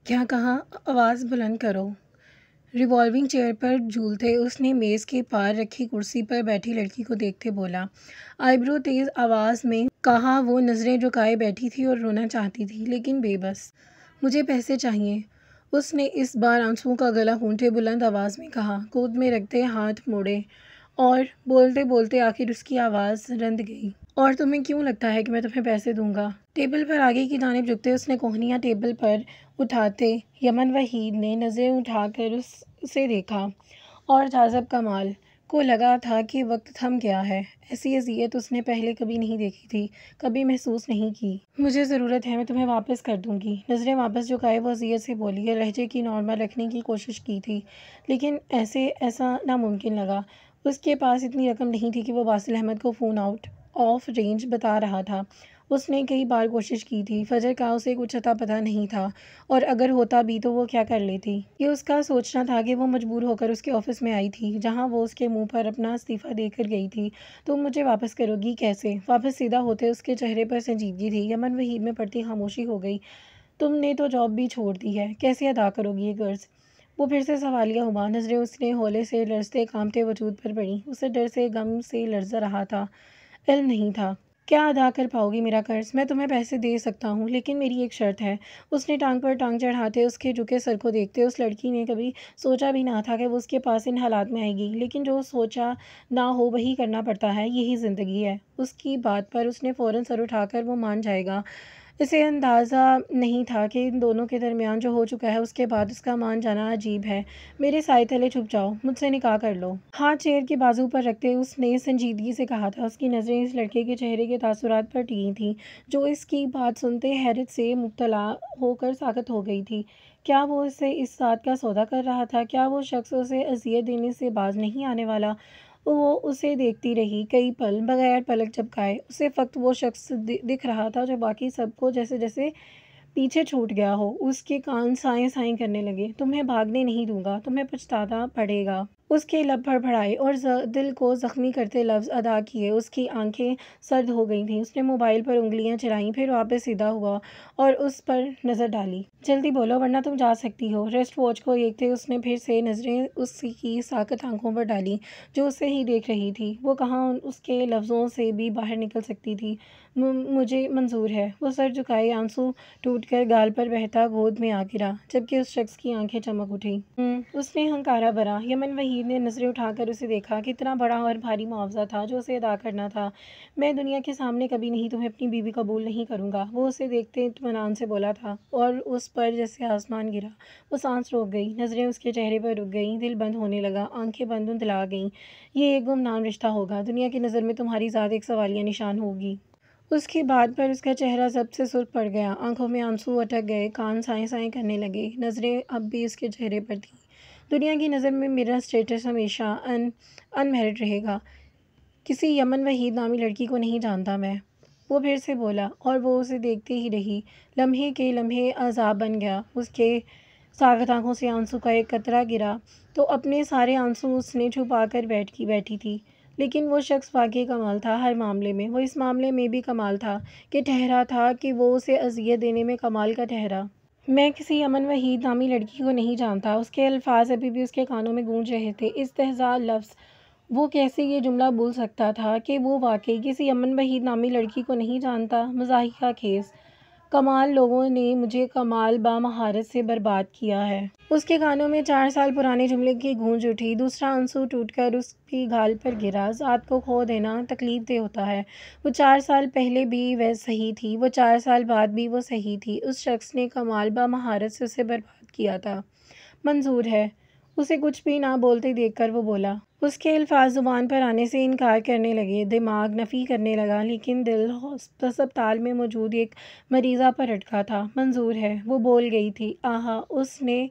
کیا کہا؟ آواز بلند کرو۔ ریوالونگ چیئر پر جھولتے اس نے میز کے پار رکھی کرسی پر بیٹھی لڑکی کو دیکھتے بولا، آئیبرو تیز آواز میں کہا۔ وہ نظریں جھکائے بیٹھی تھی اور رونا چاہتی تھی لیکن بے بس۔ مجھے پیسے چاہئیں، اس نے اس بار آنسوؤں کا گلا گھونٹے بلند آواز میں کہا۔ گود میں رکھتے ہاتھ موڑے اور بولتے بولتے آخر اس کی آواز رند گئی۔ اور تمہیں کیوں لگتا ہے کہ میں تمہیں پیسے دوں گا؟ ٹیبل پر آگے کی جانب جھکتے اس نے کوہنیاں ٹیبل پر اٹھاتے یمن وحید نے نظریں اٹھا کر اسے دیکھا اور جاذب کمال کو لگا تھا کہ وقت تھم گیا ہے۔ ایسی اذیت اس نے پہلے کبھی نہیں دیکھی تھی، کبھی محسوس نہیں کی۔ مجھے ضرورت ہے، میں تمہیں واپس کر دوں گی۔ نظریں واپس جھکائے وہ اذیت سے بولی اور لہجے کی نارمل رکھنے کی کوشش کی تھی لیکن ایسا ناممکن لگا۔ اس کے پاس اتنی رقم نہیں تھی کہ وہ باسل احمد کو فون آؤٹ آف رینج بتا رہا تھا۔ اس نے کئی بار کوشش کی تھی، فجر کا اسے کچھ اتا پتہ نہیں تھا اور اگر ہوتا بھی تو وہ کیا کر لیتی۔ یہ اس کا سوچنا تھا کہ وہ مجبور ہو کر اس کے آفس میں آئی تھی جہاں وہ اس کے منہ پر اپنا استعفیٰ دے کر گئی تھی۔ تم مجھے واپس کرو گی؟ کیسے؟ واپس سیدھا ہوتے اس کے چہرے پر سنجیدگی تھی۔ یمن وحید میں پڑتی خاموشی ہو گئی۔ تم نے تو جاب بھی چھوڑ دی ہے، کیسے ادا کرو گی یہ قرض؟ وہ پھر سے سوالیہ ہوا۔ نظریں اس نے ہولے سے لرزتے کانپتے وجود پر پڑیں۔ اسے ڈر سے غم سے لرز رہا تھا، علم نہیں تھا۔ کیا ادا کر پاؤ گی میرا قرض؟ میں تمہیں پیسے دے سکتا ہوں لیکن میری ایک شرط ہے۔ اس نے ٹانگ پر ٹانگ چڑھاتے اس کے جھکے سر کو دیکھتے اس لڑکی نے کبھی سوچا بھی نہ تھا کہ وہ اس کے پاس ان حالات میں آئے گی لیکن جو سوچا نہ ہو وہی کرنا پڑتا ہے، یہی زندگی ہے۔ اس کی بات پر اس نے فوراً سر اٹھا کر وہ مان جائے گا۔ اسے اندازہ نہیں تھا کہ ان دونوں کے درمیان جو ہو چکا ہے اس کے بعد اس کا مان جانا عجیب ہے۔ میرے سائے تلے چھپ جاؤ، مجھ سے نکاح کر لو۔ ہاتھ چیئر کے بازو پر رکھتے اس نے سنجیدگی سے کہا تھا۔ اس کی نظریں اس لڑکے کے چہرے کے تاثرات پر ٹکی تھیں جو اس کی بات سنتے حیرت سے مبتلا ہو کر ساکت ہو گئی تھی۔ کیا وہ اسے اس بات کا سودا کر رہا تھا؟ کیا وہ شخص اسے اذیت دینے سے باز نہیں آنے والا؟ وہ اسے دیکھتی رہی کئی پل بغیر پلک جھپکائے۔ اسے فقط وہ شخص دکھ رہا تھا جو باقی سب کو جیسے پیچھے چھوٹ گیا ہو۔ اس کے کان سائیں سائیں کرنے لگے۔ تمہیں بھاگنے نہیں دوں گا، تمہیں پچھتانا پڑے گا۔ اس کے لب پھڑپھڑائے اور دل کو زخمی کرتے لفظ ادا کیے۔ اس کی آنکھیں سرد ہو گئی تھیں۔ اس نے موبائل پر انگلیاں چلائیں، پھر واپس سیدھا ہوا اور اس پر نظر ڈالی۔ جلدی بولو ورنہ تم جا سکتی ہو۔ ریسٹ واچ کو دیکھتے اس نے پھر سے نظریں اس کی ساکت آنکھوں پر ڈالیں جو اسے ہی دیکھ رہی تھی۔ وہ کہاں اس کے لفظوں سے بھی باہر نکل سکتی تھی، مجھے منظور ہے۔ وہ سر جھکائے، آنسو ٹوٹ کر گال پر بہتا گود میں آ گرا جبکہ اس شخص کی آنکھیں چمک اٹھیں۔ اس نے ہنکارا بھرا۔ یمن وحید نے نظریں اٹھا کر اسے دیکھا۔ کتنا بڑا اور بھاری معاوضہ تھا جو اسے ادا کرنا تھا۔ میں دنیا کے سامنے کبھی نہیں تمہیں اپنی بیوی قبول نہیں کروں گا، وہ اسے دیکھتے اطمینان سے بولا تھا اور اس پر جیسے آسمان گرا۔ وہ سانس روک گئی، نظریں اس کے چہرے پر رک گئیں، دل بند ہونے لگا، آنکھیں بند دھندلا گئیں۔ یہ ایک گمنام رشتہ ہوگا، دنیا کی نظر میں تمہاری ذات ایک سوالیہ نشان ہوگی۔ اس کی بات پر اس کا چہرہ ضبط سے سرخ پڑ گیا، آنکھوں میں آنسو اٹک گئے، کان سائیں سائیں کرنے لگے، نظریں اب بھی اس کے چہرے پر تھیں۔ دنیا کی نظر میں میرا اسٹیٹس ہمیشہ ان میرڈ رہے گا، کسی یمن وحید نامی لڑکی کو نہیں جانتا میں۔ وہ پھر سے بولا اور وہ اسے دیکھتی ہی رہی۔ لمحے کے لمحے عذاب بن گیا۔ اس کے ساکت آنکھوں سے آنسو کا ایک قطرہ گرا تو اپنے سارے آنسو اس نے چھپا کر بیٹھی تھی۔ لیکن وہ شخص واقعی کمال تھا ہر معاملے میں۔ وہ اس معاملے میں بھی کمال تھا کہ ٹھہرا تھا کہ وہ اسے اذیت دینے میں کمال کا ٹھہرا۔ میں کسی یمن وحید نامی لڑکی کو نہیں جانتا۔ اس کے الفاظ ابھی بھی اس کے کانوں میں گونج رہے تھے، استہزاء لفظ۔ وہ کیسے یہ جملہ بول سکتا تھا کہ وہ واقعی کسی یمن وحید نامی لڑکی کو نہیں جانتا؟ مضحکہ خیز۔ کمال لوگوں نے مجھے کمال با مہارت سے برباد کیا ہے۔ اس کے کانوں میں 4 سال پرانے جملے کی گونج اٹھی۔ دوسرا آنسو ٹوٹ کر اس کی گال پر گرا۔ ذات کو کھو دینا تکلیف دہ ہوتا ہے۔ وہ 4 سال پہلے بھی وہ صحیح تھی، وہ 4 سال بعد بھی وہ صحیح تھی۔ اس شخص نے کمال با مہارت سے اسے برباد کیا تھا۔ منظور ہے۔ اسے کچھ بھی نہ بولتے دیکھ کر وہ بولا۔ اس کے الفاظ زبان پر آنے سے انکار کرنے لگے، دماغ نفی کرنے لگا لیکن دل ہسپتال میں موجود ایک مریضہ پر اٹکا تھا۔ منظور ہے، وہ بول گئی تھی۔ آہا! اس نے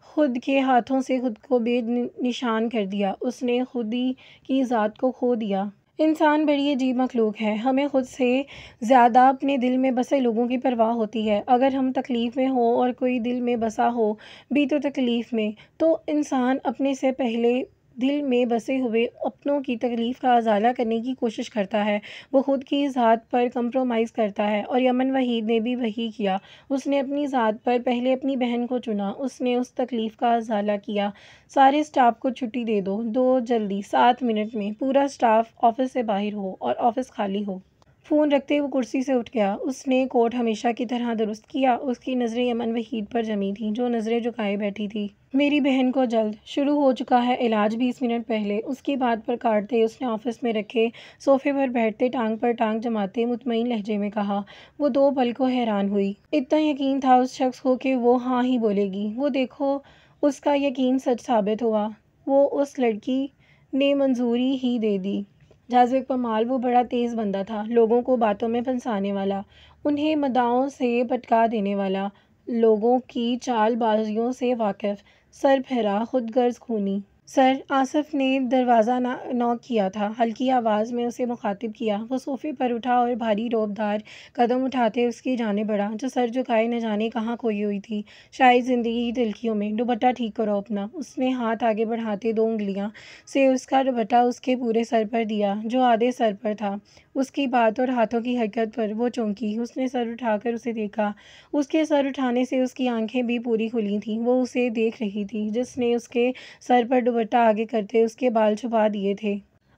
خود کے ہاتھوں سے خود کو بے نشان کر دیا۔ اس نے خودی کی ذات کو کھو دیا۔ انسان بڑی عجیب مخلوق ہے، ہمیں خود سے زیادہ اپنے دل میں بسے لوگوں کی پرواہ ہوتی ہے۔ اگر ہم تکلیف میں ہوں اور کوئی دل میں بسا ہو بھی تو تکلیف میں، تو انسان اپنے سے پہلے دل میں بسے ہوئے اپنوں کی تکلیف کا ازالہ کرنے کی کوشش کرتا ہے، وہ خود کی ذات پر کمپرومائز کرتا ہے، اور یمن وحید نے بھی وہی کیا۔ اس نے اپنی ذات پر پہلے اپنی بہن کو چنا، اس نے اس تکلیف کا ازالہ کیا۔ سارے اسٹاف کو چھٹی دے دو جلدی، 7 منٹ میں پورا اسٹاف آفس سے باہر ہو اور آفس خالی ہو۔ فون رکھتے وہ کرسی سے اٹھ گیا۔ اس نے کوٹ ہمیشہ کی طرح درست کیا۔ اس کی نظریں یمن وحید پر جمی تھیں جو نظریں جھکائے بیٹھی تھی۔ میری بہن کو جلد شروع ہو چکا ہے علاج 20 منٹ پہلے۔ اس کی بات پر کاٹتے اس نے آفس میں رکھے صوفے پر بیٹھتے ٹانگ پر ٹانگ جماتے مطمئن لہجے میں کہا۔ وہ 2 پل کو حیران ہوئی۔ اتنا یقین تھا اس شخص کو کہ وہ ہاں ہی بولے گی۔ وہ دیکھو، اس کا یقین سچ ثابت ہوا۔ وہ اس لڑکی نے منظوری ہی دے دی۔ جاذب کمال وہ بڑا تیز بندہ تھا، لوگوں کو باتوں میں پھنسانے والا، انہیں مداحوں سے بھٹکا دینے والا، لوگوں کی چال بازیوں سے واقف، سربراہ، خود غرض خونی۔ سر، آصف نے دروازہ نوک کیا تھا۔ ہلکی آواز میں اسے مخاطب کیا۔ وہ صوفے پر اٹھا اور بھاری رعبدار قدم اٹھاتے اس کی جانب بڑھا، جو سر جھکائے نہ جانے کہاں کھوئی ہوئی تھی، شاید زندگی کی تلخیوں میں۔ دوپٹہ ٹھیک کرو اپنا۔ اس نے ہاتھ آگے بڑھاتے 2 انگلیاں سے اس کا دوپٹہ اس کے پورے سر پر دیا، جو آدھے سر پر تھا۔ اس کی بات اور ہاتھوں کی حرکت پر وہ چونکی۔ اس نے سر اٹھا کر اسے دیکھا۔ اس کے سر اٹھانے سے اس کی آنکھیں بھی پوری کھلی تھیں۔ وہ اسے دیکھ رہی تھی جس نے اس کے سر پر دوپٹہ آگے کرتے اس کے بال چھپا دیے تھے۔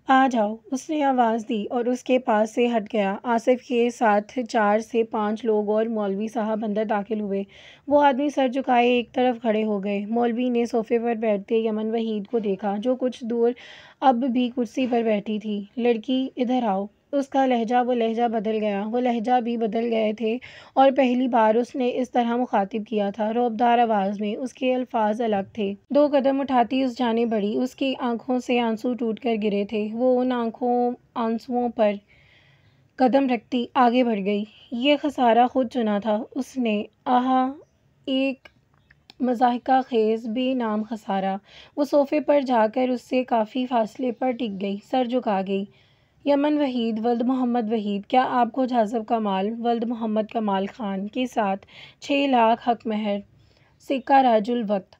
آ جاؤ، اس نے آواز دی اور اس کے پاس سے ہٹ گیا۔ آصف کے ساتھ 4 سے 5 لوگ اور مولوی صاحب اندر داخل ہوئے۔ وہ آدمی سر جھکائے ایک طرف کھڑے ہو گئے۔ مولوی نے صوفے پر بیٹھتے یمن وحید کو دیکھا، جو کچھ دور اب بھی کرسی پر بیٹھی تھی۔ لڑکی، ادھر آؤ۔ اس کا لہجہ وہ لہجہ بدل گیا، وہ لہجہ بھی بدل گئے تھے، اور پہلی بار اس نے اس طرح مخاطب کیا تھا، رعبدار آواز میں۔ اس کے الفاظ الگ تھے۔ 2 قدم اٹھاتی اس جانب بڑھی۔ اس کی آنکھوں سے آنسو ٹوٹ کر گرے تھے۔ وہ ان آنسوؤں پر قدم رکھتی آگے بڑھ گئی۔ یہ خسارہ خود چنا تھا اس نے، آہا، ایک مضحکہ خیز بے نام خسارہ۔ وہ صوفے پر جا کر اس سے کافی فاصلے پر ٹک گئی، سر جھکا گئی۔ یمن وحید، ولد محمد وحید، کیا آپ کو جاذب کمال، ولد محمد کمال خان، کے ساتھ 6 لاکھ حق مہر، سکہ راج الوقت،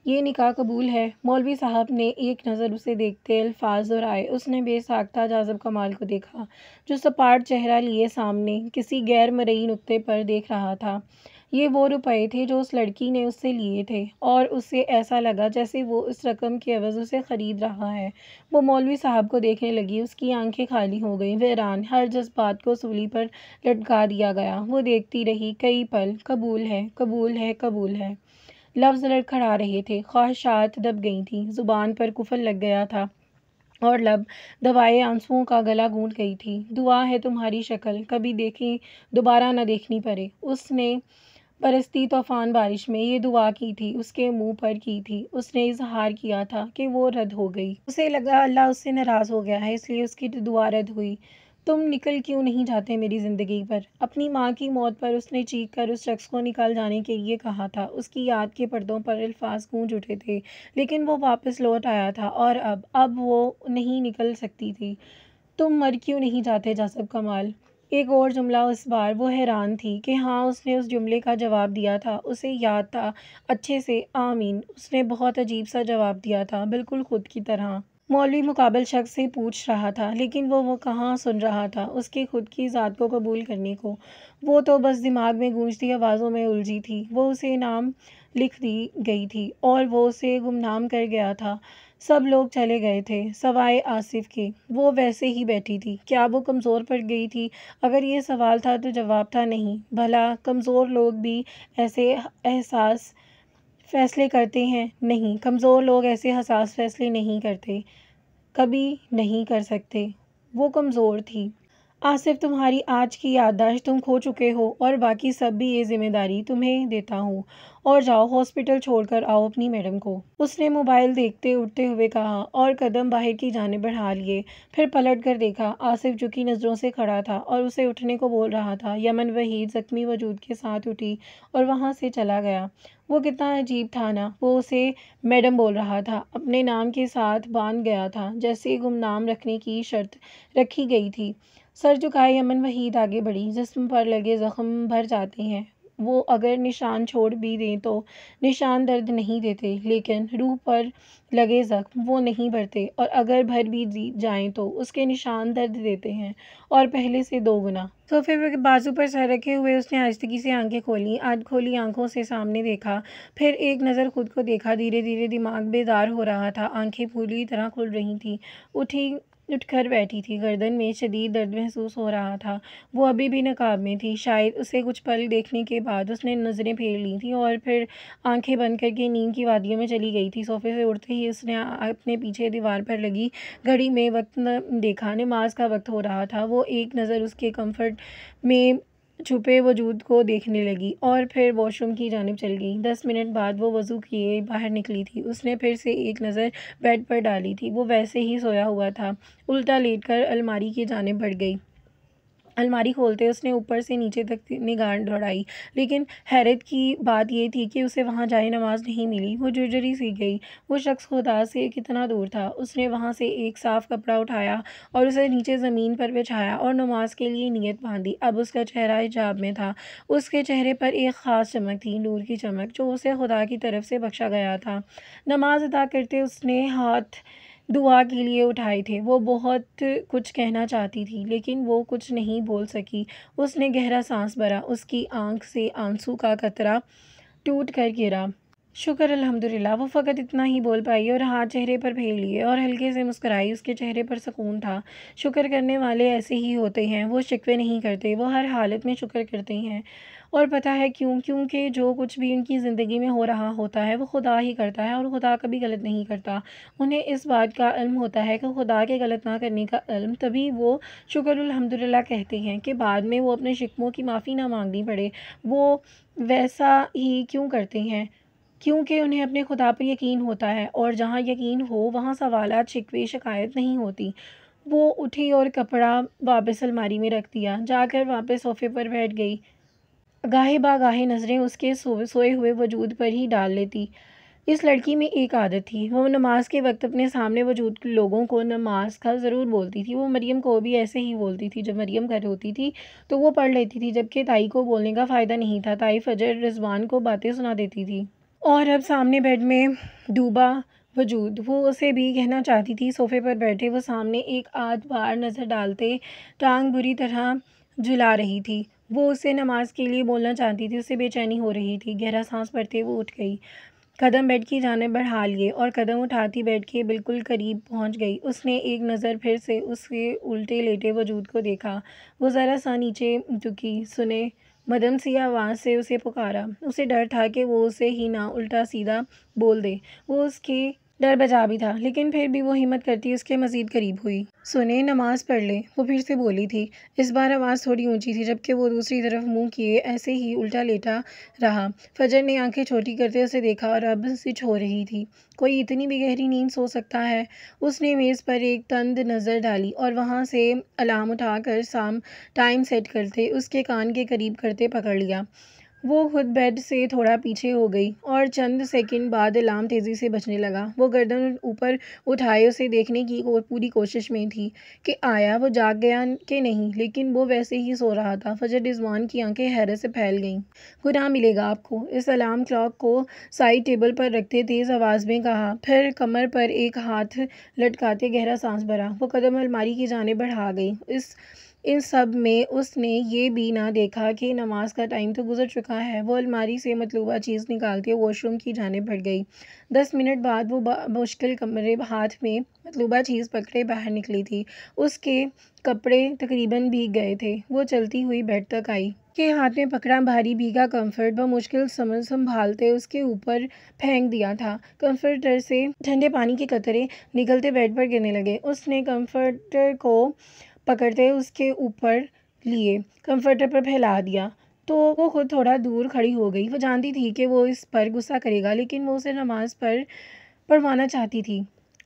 یہ نکاح قبول ہے؟ مولوی صاحب نے ایک نظر اسے دیکھتے الفاظ دہرائے۔ اس نے بے ساختہ جاذب کمال کو دیکھا، جو سپاٹ چہرہ لیے سامنے کسی غیر مرئی نقطے پر دیکھ رہا تھا۔ یہ وہ روپے تھے جو اس لڑکی نے اس سے لیے تھے، اور اسے ایسا لگا جیسے وہ اس رقم کے عوض اسے خرید رہا ہے۔ وہ مولوی صاحب کو دیکھنے لگی۔ اس کی آنکھیں خالی ہو گئیں، ویران، ہر جذبات کو سولی پر لٹکا دیا گیا۔ وہ دیکھتی رہی کئی پل۔ قبول ہے، قبول ہے، قبول ہے۔ لفظ لڑکھڑا رہے تھے، خواہشات دب گئی تھیں، زبان پر قفل لگ گیا تھا، اور لب دبائے آنسوؤں کا گلا گھونٹ گئی تھی۔ دعا ہے تمہاری شکل کبھی دیکھیں دوبارہ نہ دیکھنی پڑے۔ اس نے برستی طوفان بارش میں یہ دعا کی تھی، اس کے منہ پر کی تھی۔ اس نے اظہار کیا تھا کہ وہ رد ہو گئی۔ اسے لگا اللہ اس سے ناراض ہو گیا ہے، اس لیے اس کی دعا رد ہوئی۔ تم نکل کیوں نہیں جاتے میری زندگی پر؟ اپنی ماں کی موت پر اس نے چیخ کر اس شخص کو نکل جانے کے لیے کہا تھا۔ اس کی یاد کے پردوں پر الفاظ گونج اٹھے تھے، لیکن وہ واپس لوٹ آیا تھا، اور اب وہ نہیں نکل سکتی تھی۔ تم مر کیوں نہیں جاتے جاذب کمال؟ ایک اور جملہ اس بار۔ وہ حیران تھی کہ ہاں، اس نے اس جملے کا جواب دیا تھا، اسے یاد تھا اچھے سے، آمین۔ اس نے بہت عجیب سا جواب دیا تھا، بالکل خود کی طرح۔ مولوی مقابل شخص سے پوچھ رہا تھا، لیکن وہ کہاں سن رہا تھا اس کی خود کی ذات کو قبول کرنے کو۔ وہ تو بس دماغ میں گونجتی آوازوں میں الجھی تھی۔ وہ اسے نام لکھ دی گئی تھی، اور وہ اسے گمنام کر گیا تھا۔ سب لوگ چلے گئے تھے سوائے آصف کے۔ وہ ویسے ہی بیٹھی تھی۔ کیا وہ کمزور پڑ گئی تھی؟ اگر یہ سوال تھا تو جواب تھا نہیں۔ بھلا کمزور لوگ بھی ایسے حساس فیصلے کرتے ہیں؟ نہیں، کمزور لوگ ایسے حساس فیصلے نہیں کرتے، کبھی نہیں کر سکتے۔ وہ کمزور تھی۔ آصف، تمہاری آج کی یادداشت، تم کھو چکے ہو، اور باقی سب بھی، یہ ذمہ داری تمہیں دیتا ہوں، اور جاؤ ہاسپٹل چھوڑ کر آؤ اپنی میڈم کو۔ اس نے موبائل دیکھتے اٹھتے ہوئے کہا، اور قدم باہر کی جانب بڑھا لیے۔ پھر پلٹ کر دیکھا، آصف جھکی نظروں سے کھڑا تھا اور اسے اٹھنے کو بول رہا تھا۔ یمن وحید زخمی وجود کے ساتھ اٹھی اور وہاں سے چلا گیا۔ وہ کتنا عجیب تھا نا، وہ اسے میڈم بول رہا تھا، اپنے نام کے ساتھ باندھ گیا تھا، جیسے گمنام رکھنے کی شرط رکھی گئی تھی۔ سر جھکائے یمن وحید آگے بڑھی۔ جسم پر لگے زخم بھر جاتے ہیں، وہ اگر نشان چھوڑ بھی دیں تو نشان درد نہیں دیتے، لیکن روح پر لگے زخم وہ نہیں بھرتے، اور اگر بھر بھی جائیں تو اس کے نشان درد دیتے ہیں، اور پہلے سے 2 گنا۔ صوفے پر بازو پر سر رکھے ہوئے اس نے آہستگی سے آنکھیں کھولیں، آدھ کھولی آنکھوں سے سامنے دیکھا، پھر ایک نظر خود کو دیکھا۔ دھیرے دھیرے دماغ بیدار ہو رہا تھا، آنکھیں پوری طرح کھل رہی تھیں۔ اٹھ کر بیٹھی تھی، گردن میں شدید درد محسوس ہو رہا تھا۔ وہ ابھی بھی نقاب میں تھی، شاید اسے کچھ پل دیکھنے کے بعد اس نے نظریں پھیر لی تھیں اور پھر آنکھیں بند کر کے نیند کی وادیوں میں چلی گئی تھی۔ صوفے سے اٹھتے ہی اس نے اپنے پیچھے دیوار پر لگی گھڑی میں وقت دیکھا، نماز کا وقت ہو رہا تھا۔ وہ ایک نظر اس کے کمفرٹ میں چھپے وجود کو دیکھنے لگی اور پھر واش روم کی جانب چل گئی۔ 10 منٹ بعد وہ وضو کیے باہر نکلی تھی۔ اس نے پھر سے ایک نظر بیڈ پر ڈالی تھی، وہ ویسے ہی سویا ہوا تھا۔ الٹا لیٹ کر الماری کی جانب بڑھ گئی۔ الماری کھولتے اس نے اوپر سے نیچے تک نگاہ دوڑائی، لیکن حیرت کی بات یہ تھی کہ اسے وہاں جائے نماز نہیں ملی۔ وہ جھرجھری سی گئی، وہ شخص خدا سے کتنا دور تھا۔ اس نے وہاں سے ایک صاف کپڑا اٹھایا اور اسے نیچے زمین پر بچھایا اور نماز کے لیے نیت باندھی۔ اب اس کا چہرہ حجاب میں تھا، اس کے چہرے پر ایک خاص چمک تھی، نور کی چمک جو اسے خدا کی طرف سے بخشا گیا تھا۔ نماز ادا کرتے اس نے ہاتھ دعا کے لیے اٹھائے تھے۔ وہ بہت کچھ کہنا چاہتی تھی، لیکن وہ کچھ نہیں بول سکی۔ اس نے گہرا سانس بھرا، اس کی آنکھ سے آنسو کا قطرہ ٹوٹ کر گرا۔ شکر الحمدللہ، وہ فقط اتنا ہی بول پائی اور ہاتھ چہرے پر پھیر لیے اور ہلکے سے مسکرائی۔ اس کے چہرے پر سکون تھا۔ شکر کرنے والے ایسے ہی ہوتے ہیں، وہ شکوے نہیں کرتے، وہ ہر حالت میں شکر کرتے ہیں۔ اور پتہ ہے کیوں؟ کیونکہ جو کچھ بھی ان کی زندگی میں ہو رہا ہوتا ہے وہ خدا ہی کرتا ہے، اور خدا کبھی غلط نہیں کرتا۔ انہیں اس بات کا علم ہوتا ہے کہ خدا کے غلط نہ کرنے کا علم، تبھی وہ شکر الحمدللہ کہتے ہیں کہ بعد میں وہ اپنے شکووں کی معافی نہ مانگنی پڑے۔ وہ ویسا ہی کیوں کرتے ہیں؟ کیونکہ انہیں اپنے خدا پر یقین ہوتا ہے، اور جہاں یقین ہو وہاں سوالات، شکوے، شکایت نہیں ہوتی۔ وہ اٹھی اور کپڑا واپس الماری میں رکھ دیا، جا کر واپس صوفے پر بیٹھ گئی۔ گاہے باگاہے نظریں اس کے سوئے ہوئے وجود پر ہی ڈال لیتی۔ اس لڑکی میں ایک عادت تھی، وہ نماز کے وقت اپنے سامنے موجود لوگوں کو نماز کا ضرور بولتی تھی۔ وہ مریم کو بھی ایسے ہی بولتی تھی۔ جب مریم گھر ہوتی تھی تو وہ پڑھ لیتی تھی، جبکہ تائی کو بولنے کا فائدہ نہیں تھا۔ تائی فجر رضوان کو باتیں سنا دیتی تھی۔ اور اب سامنے بیڈ میں ڈوبا وجود، وہ اسے بھی کہنا چاہتی تھی۔ صوفے پر بیٹھے وہ سامنے ایک آدھ بار نظر ڈالتے ٹانگ بری طرح جھلا رہی تھی۔ وہ اسے نماز کے لیے بولنا چاہتی تھی، اسے بے چینی ہو رہی تھی۔ گہرا سانس بھرتے وہ اٹھ گئی، قدم بیڈ کی جانب بڑھا لیے اور قدم اٹھاتی بیڈ کے بالکل قریب پہنچ گئی۔ اس نے ایک نظر پھر سے اس کے الٹے لیٹے وجود کو دیکھا۔ وہ ذرا سا نیچے جھکی، سنے مدھم سی آواز سے اسے پکارا۔ اسے ڈر تھا کہ وہ اسے ہی نہ الٹا سیدھا بول دے۔ وہ اس کے ڈر بجا بھی تھا، لیکن پھر بھی وہ ہمت کرتی اس کے مزید قریب ہوئی۔ سنیں، نماز پڑھ لیں، وہ پھر سے بولی تھی۔ اس بار آواز تھوڑی اونچی تھی، جبکہ وہ دوسری طرف منہ کیے ایسے ہی الٹا لیٹا رہا۔ فجر نے آنکھیں چھوٹی کرتے اسے دیکھا اور اب سچ ہو رہی تھی۔ کوئی اتنی بھی گہری نیند سو سکتا ہے؟ اس نے میز پر ایک تند نظر ڈالی اور وہاں سے الارم اٹھا کر ٹائم سیٹ کرتے اس کے کان کے قریب کرتے پکڑ لیا۔ وہ خود بیڈ سے تھوڑا پیچھے ہو گئی اور چند سیکنڈ بعد الارم تیزی سے بجنے لگا۔ وہ گردن اوپر اٹھائے اسے دیکھنے کی پوری کوشش میں تھی کہ آیا وہ جاگ گیا کہ نہیں، لیکن وہ ویسے ہی سو رہا تھا۔ فجر رضوان کی آنکھیں حیرت سے پھیل گئیں۔ گناہ ملے گا آپ کو، اس الارم کلاک کو سائڈ ٹیبل پر رکھتے تیز آواز میں کہا، پھر کمر پر ایک ہاتھ لٹکاتے گہرا سانس بھرا۔ وہ قدم الماری کی جانب بڑھا گئی۔ ان سب میں اس نے یہ بھی نہ دیکھا کہ نماز کا ٹائم تو گزر چکا ہے۔ وہ الماری سے مطلوبہ چیز نکالتے واش روم کی جانب بڑھ گئی۔ 10 منٹ بعد وہ مشکل کمرے ہاتھ میں مطلوبہ چیز پکڑے باہر نکلی تھی۔ اس کے کپڑے تقریباً بھیگ گئے تھے۔ وہ چلتی ہوئی بیڈ تک آئی۔ کے ہاتھ میں پکڑا بھاری بھیگا کمفرٹ بمشکل سنبھالتے اس کے اوپر پھینک دیا تھا۔ کمفرٹر سے ٹھنڈے پانی کے قطرے نکلتے بیڈ پر گرنے لگے۔ اس نے کمفرٹر کو پکڑتے اس کے اوپر لیے کمفرٹر پر پھیلا دیا تو وہ خود تھوڑا دور کھڑی ہو گئی۔ وہ جانتی تھی کہ وہ اس پر غصہ کرے گا، لیکن وہ اسے نماز پڑھوانا چاہتی تھی،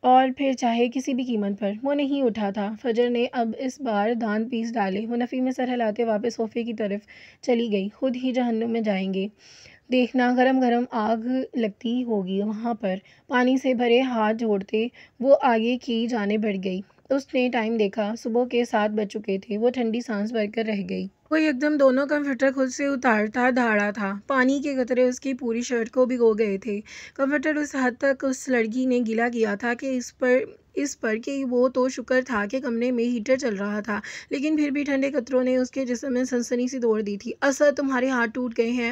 اور پھر چاہے کسی بھی قیمت پر۔ وہ نہیں اٹھا تھا۔ فجر نے اب اس بار دانت پیس ڈالے۔ وہ نفی میں سر ہلاتے واپس صوفے کی طرف چلی گئی۔ خود ہی جہنم میں جائیں گے، دیکھنا، گرم گرم آگ لگتی ہوگی وہاں پر۔ پانی سے بھرے ہاتھ جوڑتے وہ آگے کی جانب بڑھ گئی۔ اس نے ٹائم دیکھا، صبح کے 7 بج چکے تھے۔ وہ ٹھنڈی سانس بھر کر رہ گئی۔ وہ ایک دم دونوں کمفرٹر خود سے اتارتا دھاڑا تھا۔ پانی کے قطرے اس کی پوری شرٹ کو بھگو گئے تھے۔ کمفرٹر اس حد تک اس لڑکی نے گیلا کیا تھا کہ اس پر کہ وہ تو شکر تھا کہ کمرے میں ہیٹر چل رہا تھا، لیکن پھر بھی ٹھنڈے قطروں نے اس کے جسم میں سنسنی سی دوڑ دی تھی۔ اسد، تمہارے ہاتھ ٹوٹ گئے ہیں۔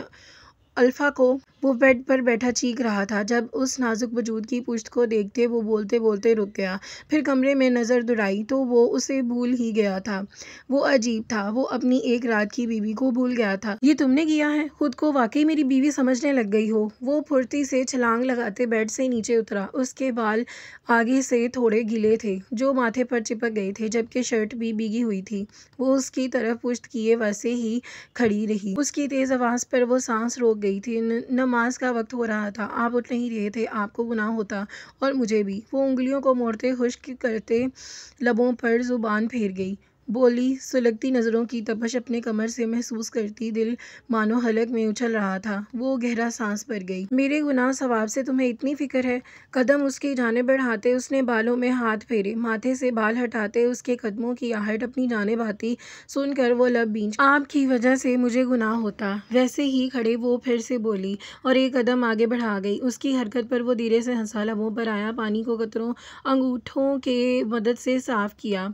الفا کو وہ بیڈ پر بیٹھا چیخ رہا تھا۔ جب اس نازک وجود کی پشت کو دیکھتے وہ بولتے بولتے رک گیا۔ پھر کمرے میں نظر دوڑائی تو وہ اسے بھول ہی گیا تھا۔ وہ عجیب تھا، وہ اپنی ایک رات کی بیوی کو بھول گیا تھا۔ یہ تم نے کیا ہے؟ خود کو واقعی میری بیوی سمجھنے لگ گئی ہو؟ وہ پھرتی سے چھلانگ لگاتے بیڈ سے نیچے اترا۔ اس کے بال آگے سے تھوڑے گیلے تھے جو ماتھے پر چپک گئے تھے، جبکہ شرٹ بھی بھیگی ہوئی تھی۔ وہ اس کی طرف پشت کیے ویسے ہی کھڑی رہی۔ اس کی تیز آواز پر وہ سانس روک گئی تھی۔ نماز کا وقت ہو رہا تھا، آپ اٹھ نہیں رہے تھے، آپ کو گناہ ہوتا اور مجھے بھی۔ وہ انگلیوں کو موڑتے خشک کرتے لبوں پر زبان پھیر گئی، بولی، سلگتی نظروں کی تپش اپنے کمر سے محسوس کرتی دل مانو حلق میں اچھل رہا تھا۔ وہ گہرا سانس بھر گئی۔ میرے گناہ ثواب سے تمہیں اتنی فکر ہے؟ قدم اس کی جانب بڑھاتے اس نے بالوں میں ہاتھ پھیرے، ماتھے سے بال ہٹاتے اس کے قدموں کی آہٹ اپنی جانب آتی سن کر وہ لب بھینچ۔ آپ کی وجہ سے مجھے گناہ ہوتا۔ ویسے ہی کھڑے وہ پھر سے بولی اور ایک قدم آگے بڑھا گئی۔ اس کی حرکت پر وہ دھیرے سے ہنسا، لبوں پر آیا پانی کو قطروں انگوٹھوں کے مدد سے صاف کیا۔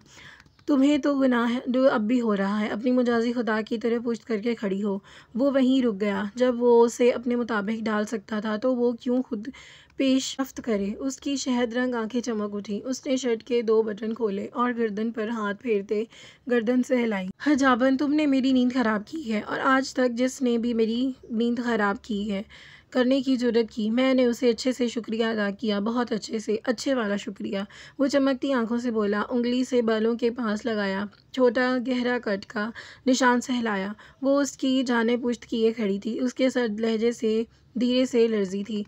تمہیں تو گناہ اب بھی ہو رہا ہے، اپنی مجازی خدا کی طرف پشت کر کے کھڑی ہو۔ وہ وہیں رک گیا۔ جب وہ اسے اپنے مطابق ڈال سکتا تھا تو وہ کیوں خود پیش رفت کرے؟ اس کی شہد رنگ آنکھیں چمک اٹھیں۔ اس نے شرٹ کے 2 بٹن کھولے اور گردن پر ہاتھ پھیرتے گردن سہلائی۔ حجابن، تم نے میری نیند خراب کی ہے، اور آج تک جس نے بھی میری نیند خراب کی ہے کرنے کی جرات کی، میں نے اسے اچھے سے شکریہ ادا کیا، بہت اچھے سے، اچھے والا شکریہ۔ وہ چمکتی آنکھوں سے بولا، انگلی سے بالوں کے پاس لگایا، چھوٹا گہرا کٹ کا نشان سہلایا۔ وہ اس کی جانب پشت کیے کھڑی تھی، اس کے سرد لہجے سے دھیرے سے لرزی تھی۔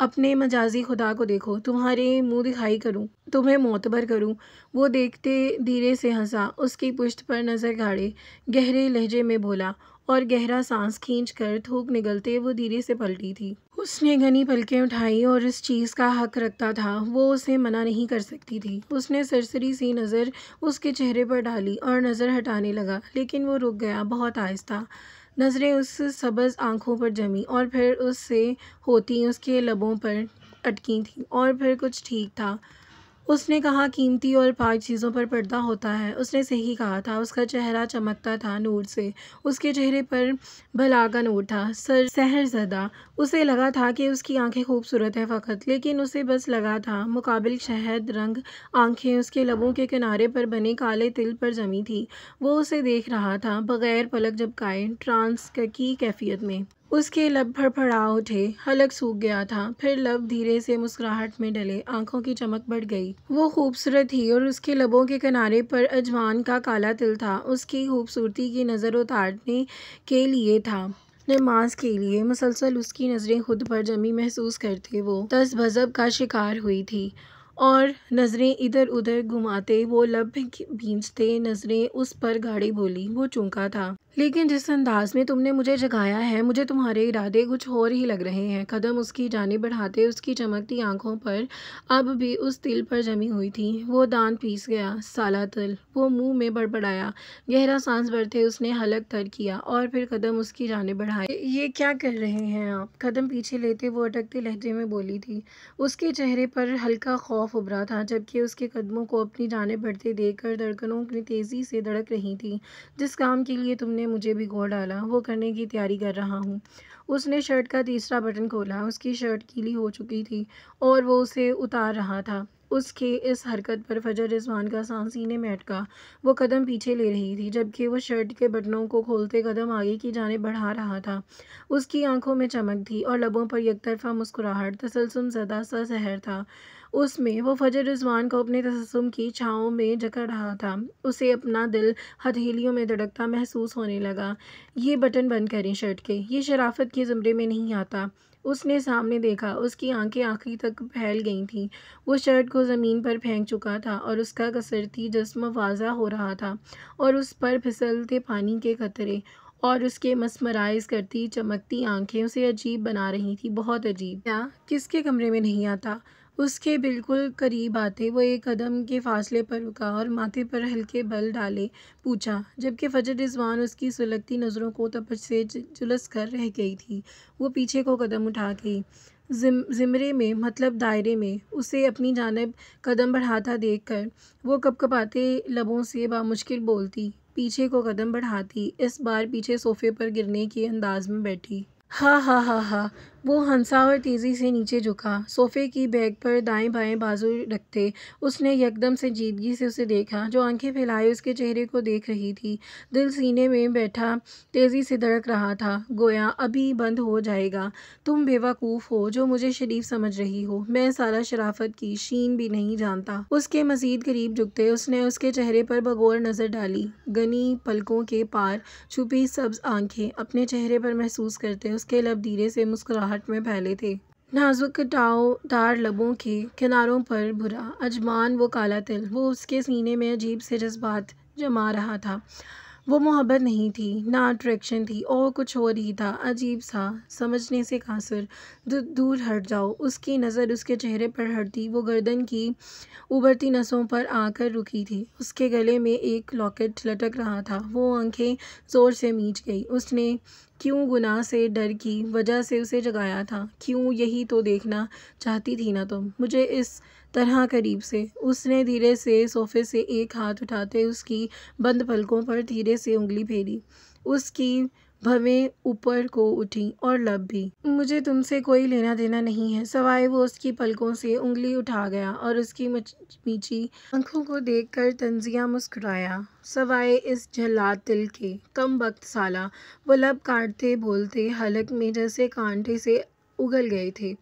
اپنے مجازی خدا کو دیکھو، تمہارے منہ دکھائی کروں، تمہیں معتبر کروں۔ وہ دیکھتے دھیرے سے ہنسا، اس کی پشت پر نظر گاڑے گہرے لہجے میں بولا، اور گہرا سانس کھینچ کر تھوک نگلتے وہ دھیرے سے پلٹی تھی۔ اس نے گھنی پلکیں اٹھائی اور اس چیز کا حق رکھتا تھا، وہ اسے منع نہیں کر سکتی تھی۔ اس نے سرسری سی نظر اس کے چہرے پر ڈالی اور نظر ہٹانے لگا، لیکن وہ رک گیا، بہت آہستہ۔ نظریں اس سبز آنکھوں پر جمی اور پھر اس سے ہوتی اس کے لبوں پر اٹکی تھیں، اور پھر کچھ ٹھیک تھا۔ اس نے کہا، قیمتی اور پاک چیزوں پر پردہ ہوتا ہے۔ اس نے صحیح کہا تھا۔ اس کا چہرہ چمکتا تھا نور سے، اس کے چہرے پر بھلا کا نور تھا، سحر زدہ۔ اسے لگا تھا کہ اس کی آنکھیں خوبصورت ہیں فقط، لیکن اسے بس لگا تھا۔ مقابل شہد رنگ آنکھیں اس کے لبوں کے کنارے پر بنے کالے تل پر جمی تھی۔ وہ اسے دیکھ رہا تھا، بغیر پلک جھپکائے، ٹرانس کی کیفیت میں۔ اس کے لب پھڑپڑا اٹھے، حلق سوکھ گیا تھا، پھر لب دھیرے سے مسکراہٹ میں ڈلے، آنکھوں کی چمک بڑھ گئی۔ وہ خوبصورت تھی اور اس کے لبوں کے کنارے پر اجوان کا کالا تل تھا۔ اس کی خوبصورتی کی نظر اتارنے کے لیے تھا، نماز کے لیے۔ مسلسل اس کی نظریں خود پر جمی محسوس کرتے وہ تذبذب کا شکار ہوئی تھی، اور نظریں ادھر ادھر گھماتے وہ لب بھینچتے نظریں اس پر گاڑی بولی، وہ چونکا تھا۔ لیکن جس انداز میں تم نے مجھے جگایا ہے، مجھے تمہارے ارادے کچھ اور ہی لگ رہے ہیں۔ قدم اس کی جانب بڑھاتے اس کی چمکتی آنکھوں پر اب بھی اس تل پر جمی ہوئی تھی۔ وہ دانت پیس گیا، سالہ تل۔ وہ منہ میں بڑبڑایا، گہرا سانس بھرتے اس نے حلق تر کیا اور پھر قدم اس کی جانب بڑھائے۔ یہ کیا کر رہے ہیں آپ؟ قدم پیچھے لیتے وہ اٹکتے لہجے میں بولی تھی۔ اس کے چہرے پر ہلکا خوف ابھرا تھا، جبکہ اس کے قدموں کو اپنی جانب بڑھتے دیکھ کر دھڑکنوں میں تیزی سے دھڑک رہی تھی۔ جس کام کے لیے تم نے مجھے بھگو ڈالا، وہ کرنے کی تیاری کر رہا ہوں۔ اس نے شرٹ کا تیسرا بٹن کھولا، اس کی شرٹ گیلی ہو چکی تھی اور وہ اسے اتار رہا تھا۔ اس کے اس حرکت پر فجر رضوان کا سانس سینے میں اٹکا۔ وہ قدم پیچھے لے رہی تھی، جبکہ وہ شرٹ کے بٹنوں کو کھولتے قدم آگے کی جانب بڑھا رہا تھا۔ اس کی آنکھوں میں چمک تھی اور لبوں پر یک طرفہ مسکراہٹ، تسلسم زدہ سا سحر تھا اس میں۔ وہ فجر رضوان کو اپنے تبسم کی چھاؤں میں جکڑ رہا تھا۔ اسے اپنا دل ہتھیلیوں میں دھڑکتا محسوس ہونے لگا۔ یہ بٹن بند کریں شرٹ کے، یہ شرافت کے زمرے میں نہیں آتا۔ اس نے سامنے دیکھا، اس کی آنکھیں آخری تک پھیل گئی تھیں۔ وہ شرٹ کو زمین پر پھینک چکا تھا اور اس کا کسرتی جسم واضح ہو رہا تھا، اور اس پر پھسلتے پانی کے قطرے اور اس کے مسمرائز کرتی چمکتی آنکھیں اسے عجیب بنا رہی تھیں، بہت عجیب۔ کیا کس کے کمرے میں نہیں آتا؟ اس کے بالکل قریب آتے وہ ایک قدم کے فاصلے پر رکا اور ماتھے پر ہلکے بل ڈالے پوچھا، جبکہ فجر رضوان اس کی سلگتی نظروں کو تپش سے جلس کر رہ گئی تھی۔ وہ پیچھے کو قدم اٹھا گئی، زمرے میں مطلب دائرے میں اسے اپنی جانب قدم بڑھاتا دیکھ کر وہ کپکپاتے لبوں سے بامشکل بولتی، پیچھے کو قدم بڑھاتی، اس بار پیچھے صوفے پر گرنے کے انداز میں بیٹھی۔ ہا ہا ہا ہا۔ وہ ہنسا اور تیزی سے نیچے جھکا، صوفے کی بیگ پر دائیں بائیں بازو رکھتے اس نے یکدم سنجیدگی سے اسے دیکھا، جو آنکھیں پھیلائے اس کے چہرے کو دیکھ رہی تھی۔ دل سینے میں بیٹھا تیزی سے دھڑک رہا تھا، گویا ابھی بند ہو جائے گا۔ تم بے وقوف ہو جو مجھے شریف سمجھ رہی ہو، میں سارا شرافت کی شین بھی نہیں جانتا۔ اس کے مزید قریب جھکتے اس نے اس کے چہرے پر بغور نظر ڈالی، گھنی پلکوں کے پار چھپی سبز آنکھیں اپنے چہرے پر محسوس کرتے اس کے لب دھیرے سے مسکراہٹ میں پھیلے تھے۔ نازک کٹاؤ دار لبوں کے کناروں پر بھرا اجمان و کالا تل، وہ اس کے سینے میں عجیب سے جذبات جما رہا تھا۔ وہ محبت نہیں تھی، نہ اٹریکشن تھی، اور کچھ اور ہی تھا، عجیب سا، سمجھنے سے قاصر۔ دور ہٹ جاؤ۔ اس کی نظر اس کے چہرے پر ہٹتی وہ گردن کی ابھرتی نسوں پر آ کر رکی تھی۔ اس کے گلے میں ایک لاکٹ لٹک رہا تھا، وہ آنکھیں زور سے میچ گئی۔ اس نے کیوں گناہ سے ڈر کی وجہ سے اسے جگایا تھا؟ کیوں؟ یہی تو دیکھنا چاہتی تھی نا تم مجھے اس طرح قریب سے؟ اس نے دھیرے سے صوفے سے ایک ہاتھ اٹھاتے اس کی بند پلکوں پر دھیرے سے انگلی پھیری، اس کی بھویں اوپر کو اٹھیں اور لب بھی۔ مجھے تم سے کوئی لینا دینا نہیں ہے سوائے وہ اس کی پلکوں سے انگلی اٹھا گیا اور اس کی میچی آنکھوں کو دیکھ کر طنزیہ مسکرایا، سوائے اس جھلات دل کے، کم بخت سالہ۔ وہ لب کاٹتے بولتے حلق میں جیسے کانٹے سے اگل گئے تھے۔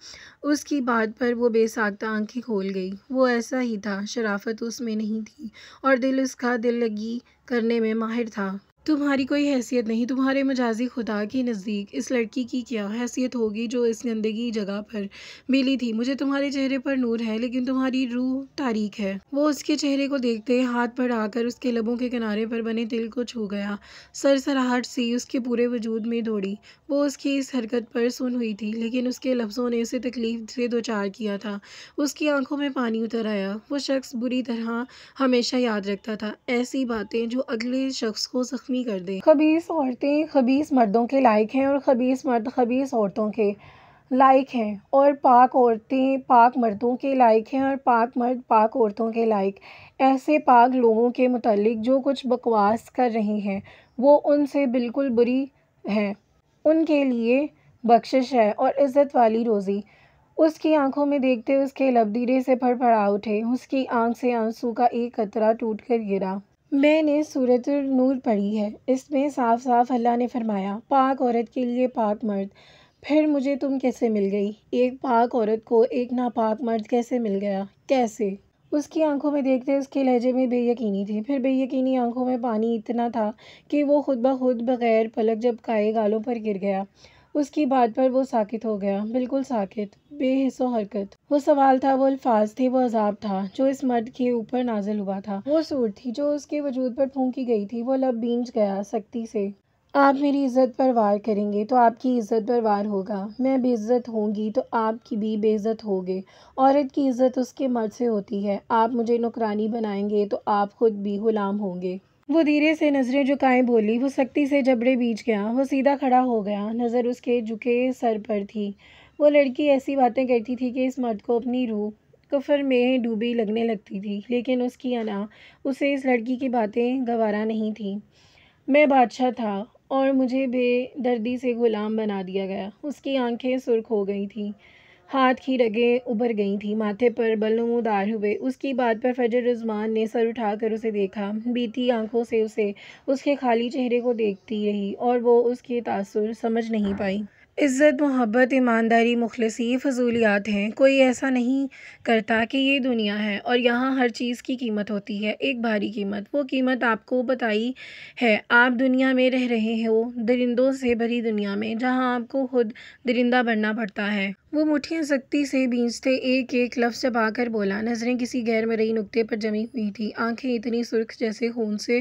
اس کی بات پر وہ بے ساختہ آنکھیں کھول گئی۔ وہ ایسا ہی تھا، شرافت اس میں نہیں تھی، اور دل اس کا دل لگی کرنے میں ماہر تھا۔ تمہاری کوئی حیثیت نہیں، تمہارے مجازی خدا کے نزدیک اس لڑکی کی کیا حیثیت ہوگی جو اس گندگی جگہ پر ملی تھی؟ مجھے تمہارے چہرے پر نور ہے لیکن تمہاری روح تاریک ہے۔ وہ اس کے چہرے کو دیکھتے ہاتھ بڑھا کر اس کے لبوں کے کنارے پر بنے تل کو چھو گیا، سرسراہٹ سی اس کے پورے وجود میں دوڑی۔ وہ اس کی اس حرکت پر سن ہوئی تھی لیکن اس کے لفظوں نے اسے تکلیف سے دوچار کیا تھا۔ اس کی آنکھوں میں پانی اتر آیا۔ وہ شخص بری طرح ہمیشہ یاد رکھتا تھا ایسی باتیں جو اگلے شخص کو زخمی کر دے۔ خبیث عورتیں خبیث مردوں کے لائق ہیں اور خبیث مرد خبیث عورتوں کے لائق ہیں، اور پاک عورتیں پاک مردوں کے لائق ہیں اور پاک مرد پاک عورتوں کے لائق۔ ایسے پاک لوگوں کے متعلق جو کچھ بکواس کر رہے ہیں وہ ان سے بالکل بری ہیں، ان کے لیے بخشش ہے اور عزت والی روزی۔ اس کی آنکھوں میں دیکھتے اس کے لب دھیرے سے پھڑپڑا اٹھے، اس کی آنکھ سے آنسو کا ایک قطرہ ٹوٹ کر گرا۔ میں نے سورۃ النور پڑھی ہے، اس میں صاف صاف اللہ نے فرمایا، پاک عورت کے لیے پاک مرد۔ پھر مجھے تم کیسے مل گئی؟ ایک پاک عورت کو ایک ناپاک مرد کیسے مل گیا؟ کیسے؟ اس کی آنکھوں میں دیکھتے اس کے لہجے میں بے یقینی تھی، پھر بے یقینی آنکھوں میں پانی اتنا تھا کہ وہ خود بخود بغیر پلک جھپکائے گالوں پر گر گیا۔ اس کی بات پر وہ ساکت ہو گیا، بالکل ساکت، بے حس و حرکت۔ وہ سوال تھا، وہ الفاظ تھے، وہ عذاب تھا جو اس مرد کے اوپر نازل ہوا تھا، وہ سور تھی جو اس کے وجود پر پھونکی گئی تھی۔ وہ لب بھیج گیا سختی سے۔ آپ میری عزت پر وار کریں گے تو آپ کی عزت پر وار ہوگا، میں بے عزت ہوں گی تو آپ کی بھی بے عزت ہوگے۔ عورت کی عزت اس کے مرد سے ہوتی ہے، آپ مجھے نوکرانی بنائیں گے تو آپ خود بھی غلام ہوں گے۔ وہ دھیرے سے نظریں جھکائے بولی، وہ سختی سے جبڑے بیچ گیا، وہ سیدھا کھڑا ہو گیا، نظر اس کے جھکے سر پر تھی۔ وہ لڑکی ایسی باتیں کرتی تھی کہ اس مرد کو اپنی روح کفر میں ڈوبی لگنے لگتی تھی، لیکن اس کی انا اسے اس لڑکی کی باتیں گوارا نہیں تھیں۔ میں بادشاہ تھا اور مجھے بے دردی سے غلام بنا دیا گیا۔ اس کی آنکھیں سرخ ہو گئی تھیں، ہاتھ کی رگیں ابھر گئی تھیں، ماتھے پر بل نمودار ہوئے۔ اس کی بات پر فجر رضوان نے سر اٹھا کر اسے دیکھا، بیتی آنکھوں سے اسے اس کے خالی چہرے کو دیکھتی رہی اور وہ اس کے تاثر سمجھ نہیں پائی۔ عزت، محبت، ایمانداری، مخلصی، فضولیات ہیں۔ کوئی ایسا نہیں کرتا کہ یہ دنیا ہے اور یہاں ہر چیز کی قیمت ہوتی ہے، ایک بھاری قیمت۔ وہ قیمت آپ کو بتائی ہے۔ آپ دنیا میں رہ رہے ہو، درندوں سے بھری دنیا میں، جہاں آپ کو خود درندہ بننا پڑتا ہے۔ وہ مٹھیاں سختی سے بھینجتے ایک ایک لفظ چبا کر بولا، نظریں کسی غیر مرئی نقطے پر جمی ہوئی تھیں، آنکھیں اتنی سرخ جیسے خون سے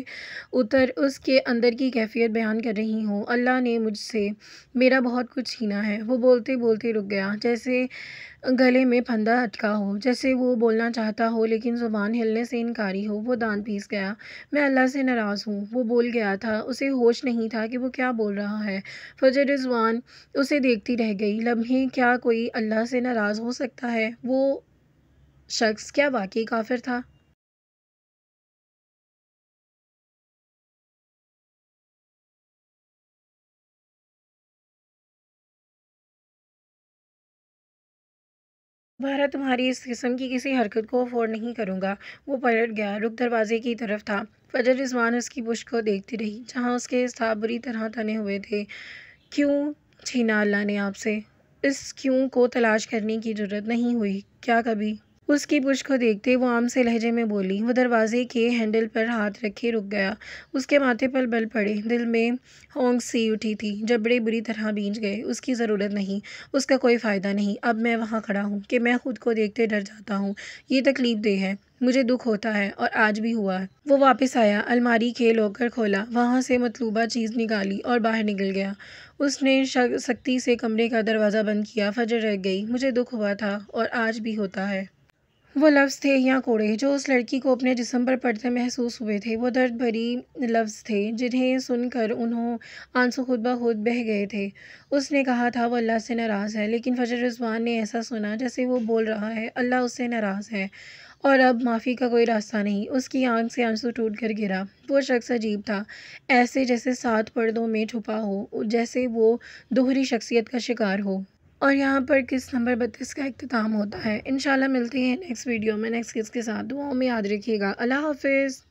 اتر اس کے اندر کی کیفیت بیان کر رہی ہوں۔ اللہ نے مجھ سے میرا بہت کچھ کچھ چھینا ہے۔ وہ بولتے بولتے رک گیا، جیسے گلے میں پھندا اٹکا ہو، جیسے وہ بولنا چاہتا ہو لیکن زبان ہلنے سے انکاری ہو۔ وہ دانت پیس گیا۔ میں اللہ سے ناراض ہوں، وہ بول گیا تھا۔ اسے ہوش نہیں تھا کہ وہ کیا بول رہا ہے۔ فجر رضوان اسے دیکھتی رہ گئی۔ لمحے کیا کوئی اللہ سے ناراض ہو سکتا ہے؟ وہ شخص کیا واقعی کافر تھا؟ بہرحال تمہاری اس قسم کی کسی حرکت کو افورڈ نہیں کروں گا۔ وہ پلٹ گیا، رخ دروازے کی طرف تھا۔ فجر رضوان اس کی پشت کو دیکھتی رہی، جہاں اس کے اعصاب بری طرح تنے ہوئے تھے۔ کیوں چھینا اللہ نے آپ سے؟ اس کیوں کو تلاش کرنے کی جرات نہیں ہوئی کیا کبھی؟ اس کی پشت کو دیکھتے وہ عام سے لہجے میں بولی۔ وہ دروازے کے ہینڈل پر ہاتھ رکھے رک گیا۔ اس کے ماتھے پر بل پڑے، دل میں ہونک سی اٹھی تھی، جبڑے بری طرح بھیج گئے۔ اس کی ضرورت نہیں، اس کا کوئی فائدہ نہیں۔ اب میں وہاں کھڑا ہوں کہ میں خود کو دیکھتے ڈر جاتا ہوں۔ یہ تکلیف دہ ہے، مجھے دکھ ہوتا ہے، اور آج بھی ہوا ہے۔ وہ واپس آیا، الماری کے لاکر کھولا، وہاں سے مطلوبہ چیز نکالی اور باہر نکل گیا۔ اس نے سختی سے کمرے کا دروازہ بند کیا۔ فجر رہ گئی۔ مجھے دکھ ہوا تھا، اور آج بھی ہوتا ہے۔ وہ لفظ تھے یا کوڑے جو اس لڑکی کو اپنے جسم پر پڑتے محسوس ہوئے تھے۔ وہ درد بھری لفظ تھے جنہیں سن کر انہوں آنسو خود بخود بہہ گئے تھے۔ اس نے کہا تھا وہ اللہ سے ناراض ہے، لیکن فجر رضوان نے ایسا سنا جیسے وہ بول رہا ہے اللہ اس سے ناراض ہے اور اب معافی کا کوئی راستہ نہیں۔ اس کی آنکھ سے آنسو ٹوٹ کر گرا۔ وہ شخص عجیب تھا، ایسے جیسے 7 پردوں میں چھپا ہو، جیسے وہ دوہری شخصیت کا شکار ہو۔ اور یہاں پر قسط نمبر 32 کا اختتام ہوتا ہے۔ انشاءاللہ ملتے ہیں نیکسٹ ویڈیو میں نیکسٹ قسط کے ساتھ۔ دعاؤں میں یاد رکھیے گا۔ اللہ حافظ۔